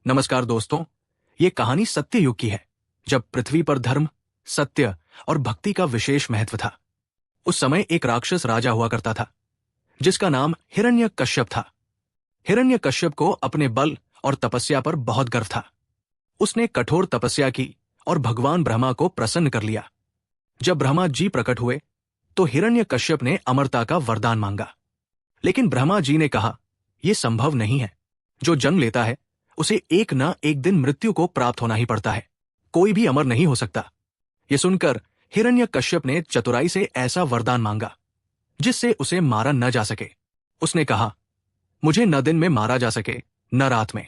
नमस्कार दोस्तों, ये कहानी सत्य युग की है, जब पृथ्वी पर धर्म, सत्य और भक्ति का विशेष महत्व था। उस समय एक राक्षस राजा हुआ करता था, जिसका नाम हिरण्यकश्यप था। हिरण्यकश्यप को अपने बल और तपस्या पर बहुत गर्व था। उसने कठोर तपस्या की और भगवान ब्रह्मा को प्रसन्न कर लिया। जब ब्रह्मा जी प्रकट हुए, तो हिरण्यकश्यप ने अमरता का वरदान मांगा। लेकिन ब्रह्मा जी ने कहा, यह संभव नहीं है। जो जन्म लेता है, उसे एक न एक दिन मृत्यु को प्राप्त होना ही पड़ता है। कोई भी अमर नहीं हो सकता। ये सुनकर हिरण्यकश्यप ने चतुराई से ऐसा वरदान मांगा, जिससे उसे मारा न जा सके। उसने कहा, मुझे न दिन में मारा जा सके, न रात में।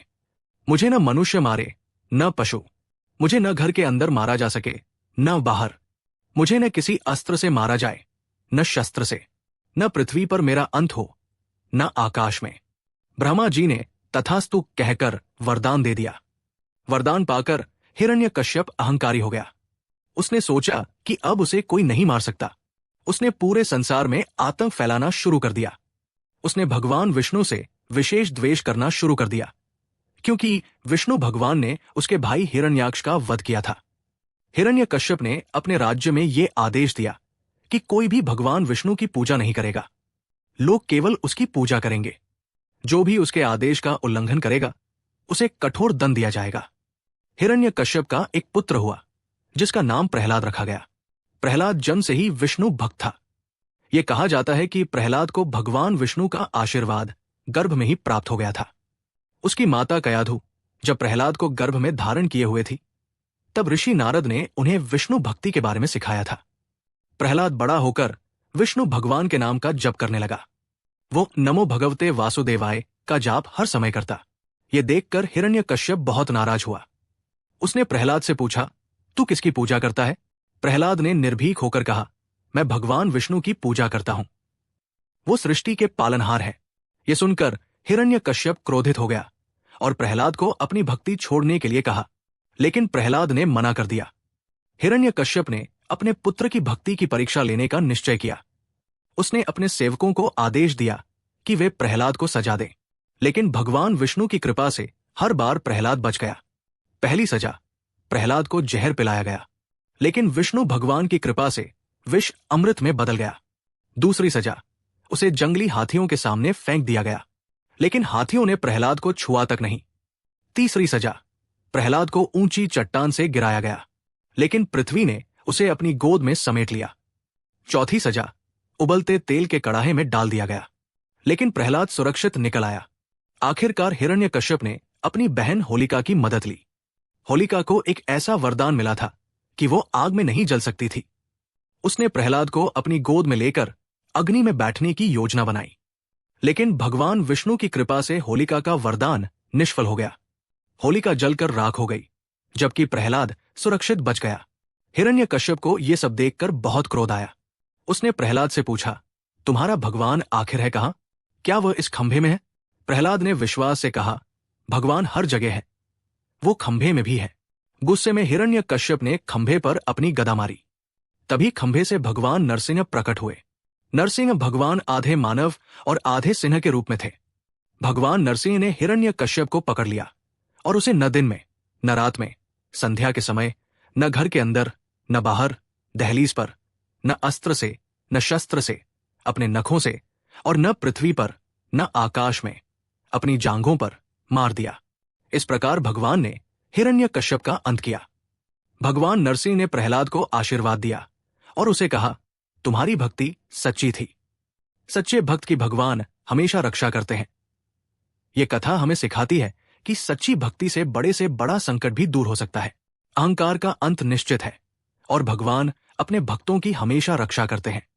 मुझे न मनुष्य मारे, न पशु। मुझे न घर के अंदर मारा जा सके, न बाहर। मुझे न किसी अस्त्र से मारा जाए, न शस्त्र से। न पृथ्वी पर मेरा अंत हो, न आकाश में। ब्रह्मा जी ने तथास्तु कहकर वरदान दे दिया। वरदान पाकर हिरण्यकश्यप अहंकारी हो गया। उसने सोचा कि अब उसे कोई नहीं मार सकता। उसने पूरे संसार में आतंक फैलाना शुरू कर दिया। उसने भगवान विष्णु से विशेष द्वेष करना शुरू कर दिया, क्योंकि विष्णु भगवान ने उसके भाई हिरण्याक्ष का वध किया था। हिरण्यकश्यप ने अपने राज्य में ये आदेश दिया कि कोई भी भगवान विष्णु की पूजा नहीं करेगा। लोग केवल उसकी पूजा करेंगे। जो भी उसके आदेश का उल्लंघन करेगा, उसे कठोर दंड दिया जाएगा। हिरण्यकश्यप का एक पुत्र हुआ, जिसका नाम प्रहलाद रखा गया। प्रहलाद जन्म से ही विष्णु भक्त था। यह कहा जाता है कि प्रहलाद को भगवान विष्णु का आशीर्वाद गर्भ में ही प्राप्त हो गया था। उसकी माता कयाधु जब प्रहलाद को गर्भ में धारण किए हुए थी, तब ऋषि नारद ने उन्हें विष्णु भक्ति के बारे में सिखाया था। प्रहलाद बड़ा होकर विष्णु भगवान के नाम का जप करने लगा। वो नमो भगवते वासुदेवाय का जाप हर समय करता। ये देखकर हिरण्यकश्यप बहुत नाराज हुआ। उसने प्रहलाद से पूछा, तू किसकी पूजा करता है? प्रहलाद ने निर्भीक होकर कहा, मैं भगवान विष्णु की पूजा करता हूं। वो सृष्टि के पालनहार है। ये सुनकर हिरण्यकश्यप क्रोधित हो गया और प्रहलाद को अपनी भक्ति छोड़ने के लिए कहा, लेकिन प्रहलाद ने मना कर दिया। हिरण्यकश्यप ने अपने पुत्र की भक्ति की परीक्षा लेने का निश्चय किया। उसने अपने सेवकों को आदेश दिया कि वे प्रहलाद को सजा दें, लेकिन भगवान विष्णु की कृपा से हर बार प्रहलाद बच गया। पहली सजा, प्रहलाद को जहर पिलाया गया, लेकिन विष्णु भगवान की कृपा से विष अमृत में बदल गया। दूसरी सजा, उसे जंगली हाथियों के सामने फेंक दिया गया, लेकिन हाथियों ने प्रहलाद को छुआ तक नहीं। तीसरी सजा, प्रहलाद को ऊंची चट्टान से गिराया गया, लेकिन पृथ्वी ने उसे अपनी गोद में समेट लिया। चौथी सजा, उबलते तेल के कड़ाहे में डाल दिया गया, लेकिन प्रहलाद सुरक्षित निकल आया। आखिरकार हिरण्यकश्यप ने अपनी बहन होलिका की मदद ली। होलिका को एक ऐसा वरदान मिला था कि वो आग में नहीं जल सकती थी। उसने प्रहलाद को अपनी गोद में लेकर अग्नि में बैठने की योजना बनाई, लेकिन भगवान विष्णु की कृपा से होलिका का वरदान निष्फल हो गया। होलिका जलकर राख हो गई, जबकि प्रहलाद सुरक्षित बच गया। हिरण्यकश्यप को यह सब देखकर बहुत क्रोध आया। उसने प्रहलाद से पूछा, तुम्हारा भगवान आखिर है कहां? क्या वह इस खंभे में है? प्रहलाद ने विश्वास से कहा, भगवान हर जगह है, वो खंभे में भी है। गुस्से में हिरण्यकश्यप ने खंभे पर अपनी गदा मारी। तभी खंभे से भगवान नरसिंह प्रकट हुए। नरसिंह भगवान आधे मानव और आधे सिंह के रूप में थे। भगवान नरसिंह ने हिरण्यकश्यप को पकड़ लिया और उसे न दिन में, न रात में, संध्या के समय, न घर के अंदर, न बाहर, दहलीज पर, न अस्त्र से, न शस्त्र से, अपने नखों से, और न पृथ्वी पर, न आकाश में, अपनी जांघों पर मार दिया। इस प्रकार भगवान ने हिरण्यकश्यप का अंत किया। भगवान नरसिंह ने प्रहलाद को आशीर्वाद दिया और उसे कहा, तुम्हारी भक्ति सच्ची थी। सच्चे भक्त की भगवान हमेशा रक्षा करते हैं। यह कथा हमें सिखाती है कि सच्ची भक्ति से बड़ा संकट भी दूर हो सकता है। अहंकार का अंत निश्चित है और भगवान अपने भक्तों की हमेशा रक्षा करते हैं।